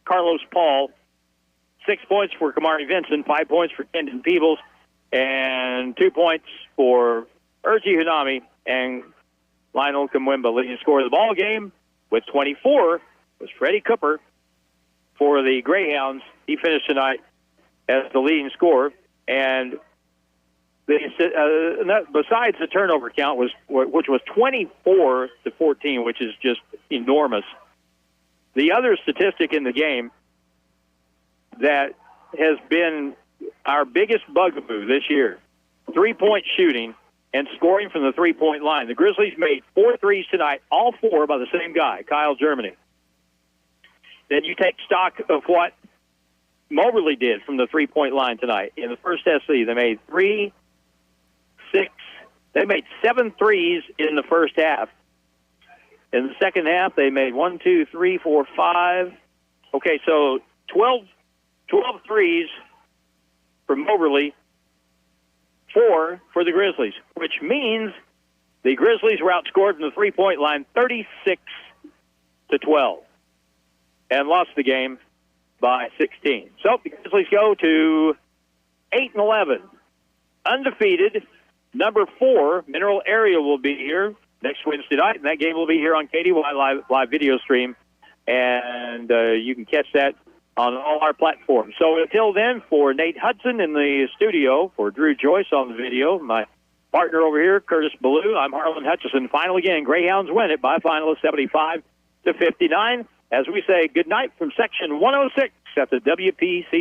Carlos Paul, 6 points for Kamari Vincent, 5 points for Kendon Peebles, and 2 points for Urgi Hanami and Lionel Kamwimba. Leading scorer of the ball game with 24 was Freddie Cooper for the Greyhounds. He finished tonight as the leading scorer, and besides the turnover count, which was 24-14, which is just enormous. The other statistic in the game that has been our biggest bugaboo this year, 3-point shooting and scoring from the 3-point line. The Grizzlies made 4 threes tonight, all 4 by the same guy, Kyle Germany. Then you take stock of what Moberly did from the 3-point line tonight. In the first SC, they made 7 threes in the first half. In the second half, they made 1, 2, 3, 4, 5. Okay, so 12 threes for Moberly, 4 for the Grizzlies, which means the Grizzlies were outscored from the 3-point line 36-12 and lost the game by 16. So the Grizzlies go to 8-11, undefeated. Number 4, Mineral Area will be here next Wednesday night, and that game will be here on KDY live video stream, and you can catch that on all our platforms. So until then, for Nate Hudson in the studio, for Drew Joyce on the video, my partner over here, Curtis Ballou, I'm Harlan Hutchison. Final again, Greyhounds win it by a final of 75-59. As we say, good night from Section 106 at the WPCC.